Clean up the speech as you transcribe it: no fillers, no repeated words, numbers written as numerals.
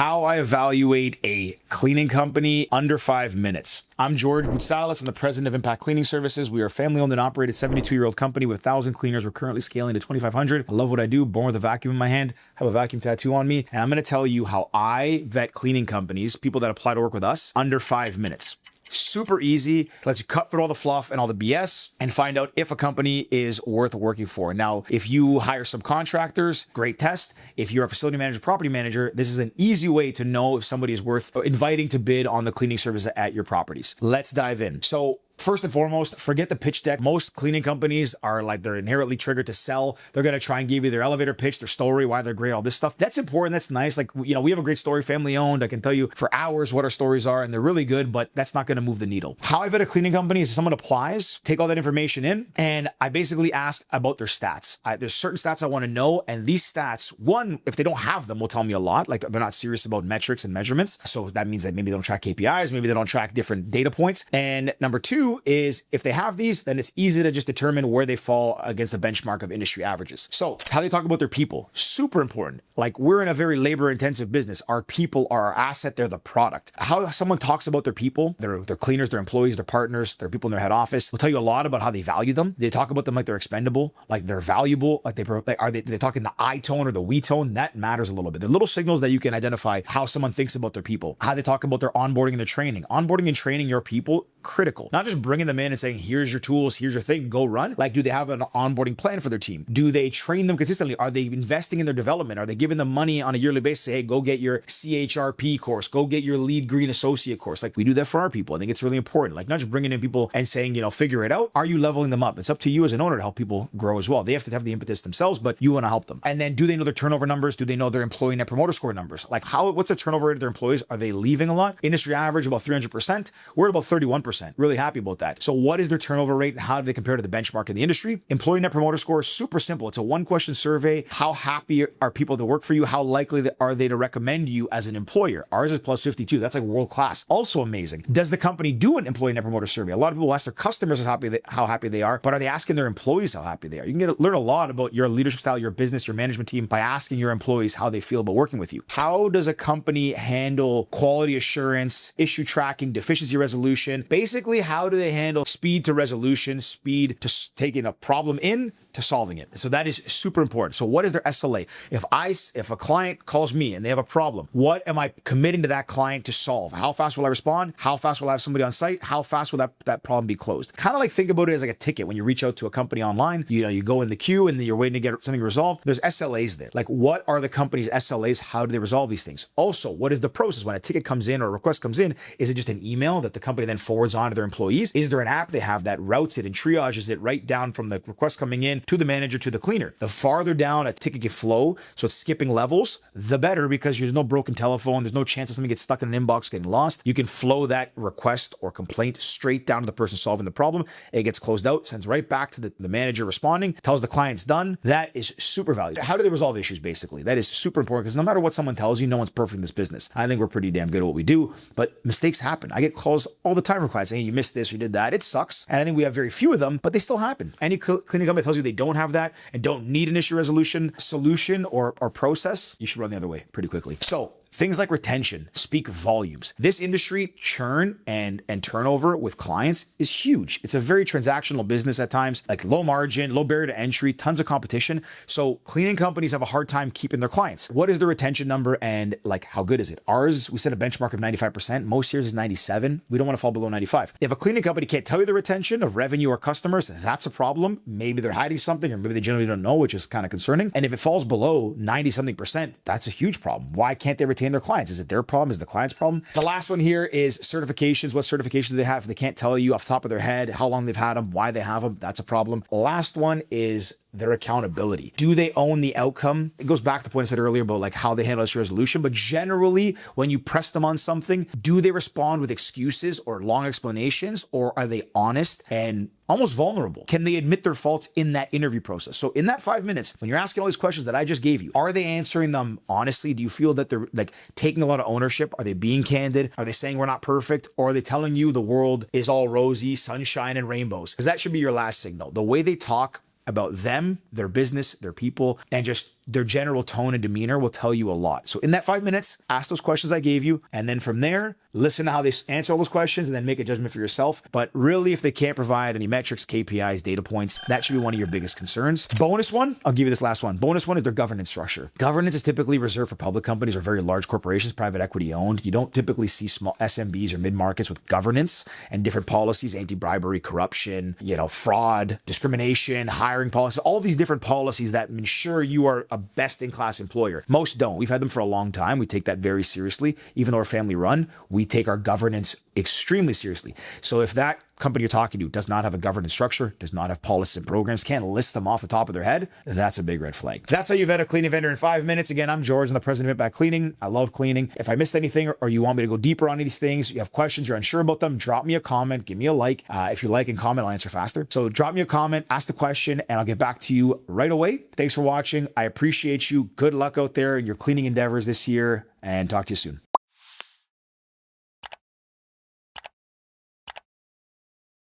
How I evaluate a cleaning company under 5 minutes. I'm George Boutsalis. I'm the president of Impact Cleaning Services. We are a family-owned and operated 72-year-old company with 1,000 cleaners. We're currently scaling to 2,500. I love what I do. Born with a vacuum in my hand. Have a vacuum tattoo on me. And I'm going to tell you how I vet cleaning companies, people that apply to work with us, under 5 minutes. Super easy, lets you cut through all the fluff and all the BS and find out if a company is worth working for. Now, if you hire subcontractors, great test. If you're a facility manager, property manager, this is an easy way to know if somebody is worth inviting to bid on the cleaning service at your properties. Let's dive in. So, first and foremost, forget the pitch deck. Most cleaning companies are like, they're inherently triggered to sell. They're going to try and give you their elevator pitch, their story, why they're great, all this stuff. That's important. That's nice. Like, you know, we have a great story, family owned. I can tell you for hours what our stories are, and they're really good, but that's not going to move the needle. How I vet a cleaning company is someone applies, take all that information in, and I basically ask about their stats. There's certain stats I want to know, and these stats, one, if they don't have them, will tell me a lot. Like, they're not serious about metrics and measurements. So that means that maybe they don't track KPIs, maybe they don't track different data points. And number two is, if they have these, then it's easy to just determine where they fall against the benchmark of industry averages. So how they talk about their people, super important. Like, we're in a very labor intensive business. Our people are our asset. They're the product. How someone talks about their people, their cleaners, their employees, their partners, their people in their head office, will tell you a lot about how they value them. They talk about them like they're expendable, like they're valuable, like they talk in the I tone or the we tone. That matters a little bit. The little signals that you can identify how someone thinks about their people, how they talk about their onboarding and their training. Onboarding and training your people, critical. Not just bringing them in and saying, here's your tools, here's your thing, go run. Like, do they have an onboarding plan for their team? Do they train them consistently? Are they investing in their development? Are they giving them money on a yearly basis? Say, hey, go get your CHRP course, go get your lead green associate course. Like, we do that for our people. I think it's really important. Like, not just bringing in people and saying, you know, figure it out. Are you leveling them up? It's up to you as an owner to help people grow as well. They have to have the impetus themselves, but you want to help them. And then, do they know their turnover numbers? Do they know their employee net promoter score numbers? Like, what's the turnover rate of their employees? Are they leaving a lot? Industry average about 300%. We're at about 31%. Really happy about that. So what is their turnover rate and how do they compare to the benchmark in the industry? Employee net promoter score is super simple. It's a 1-question survey. How happy are people that work for you? How likely are they to recommend you as an employer? Ours is plus 52. That's like world class. Also amazing. Does the company do an employee net promoter survey? A lot of people ask their customers how happy they are, but are they asking their employees how happy they are? You can learn a lot about your leadership style, your business, your management team by asking your employees how they feel about working with you. How does a company handle quality assurance, issue tracking, deficiency resolution? Basically, how do they handle speed to resolution, speed to taking a problem in to solving it? So that is super important. So what is their SLA? If a client calls me and they have a problem, what am I committing to that client to solve? How fast will I respond? How fast will I have somebody on site? How fast will that problem be closed? Kind of like, think about it as like a ticket. When you reach out to a company online, you go in the queue and then you're waiting to get something resolved. There's SLAs there. Like, what are the company's SLAs? How do they resolve these things? Also, what is the process when a ticket comes in or a request comes in? Is it just an email that the company then forwards on to their employees? Is there an app they have that routes it and triages it right down from the request coming in to the manager to the cleaner? The farther down a ticket can flow, so it's skipping levels, the better, because there's no broken telephone. There's no chance of something gets stuck in an inbox, getting lost. You can flow that request or complaint straight down to the person solving the problem. It gets closed out, sends right back to the manager responding, tells the client's done. That is super valuable. How do they resolve issues, basically? That is super important, because no matter what someone tells you, no one's perfect in this business. I think we're pretty damn good at what we do, but mistakes happen. I get calls all the time from clients saying, hey, you missed this, you did that. It sucks. And I think we have very few of them, but they still happen. Any cleaning company tells you they don't have that and don't need an issue resolution solution or process, you should run the other way pretty quickly. So things like retention speak volumes. This industry, churn and turnover with clients is huge. It's a very transactional business at times, like low margin, low barrier to entry, tons of competition. So cleaning companies have a hard time keeping their clients. What is the retention number and like how good is it? Ours, we set a benchmark of 95%. Most years is 97. We don't want to fall below 95. If a cleaning company can't tell you the retention of revenue or customers, that's a problem. Maybe they're hiding something, or maybe they generally don't know, which is kind of concerning. And if it falls below 90 something percent, that's a huge problem. Why can't they retain their clients? Is it their problem? Is it the client's problem? The last one here is certifications. What certification do they have? If they can't tell you off the top of their head how long they've had them, why they have them, that's a problem. The last one is their accountability. Do they own the outcome? It goes back to the point I said earlier about like how they handle issue resolution, but generally when you press them on something, do they respond with excuses or long explanations, or are they honest and almost vulnerable? Can they admit their faults in that interview process? So in that 5 minutes, when you're asking all these questions that I just gave you, are they answering them honestly? Do you feel that they're like taking a lot of ownership? Are they being candid? Are they saying we're not perfect? Or are they telling you the world is all rosy, sunshine and rainbows? Because that should be your last signal. The way they talk about them, their business, their people, and just their general tone and demeanor will tell you a lot. So in that 5 minutes, ask those questions I gave you. And then from there, listen to how they answer all those questions and then make a judgment for yourself. But really, if they can't provide any metrics, KPIs, data points, that should be one of your biggest concerns. Bonus one, I'll give you this last one. Bonus one is their governance structure. Governance is typically reserved for public companies or very large corporations, private equity owned. You don't typically see small SMBs or mid-markets with governance and different policies, anti-bribery, corruption, fraud, discrimination, hiring policies, all these different policies that ensure you are a best-in-class employer. Most don't. We've had them for a long time. We take that very seriously. Even though we're family run, we take our governance extremely seriously. So if that company you're talking to does not have a governance structure, does not have policies and programs, can't list them off the top of their head, that's a big red flag. That's how you vet a cleaning vendor in 5 minutes. Again, I'm George. I'm the president of Impact Cleaning. I love cleaning. If I missed anything or you want me to go deeper on these things, you have questions, you're unsure about them, drop me a comment, give me a like. If you like and comment, I'll answer faster. So drop me a comment, ask the question, and I'll get back to you right away. Thanks for watching. I appreciate you. Good luck out there in your cleaning endeavors this year, and talk to you soon.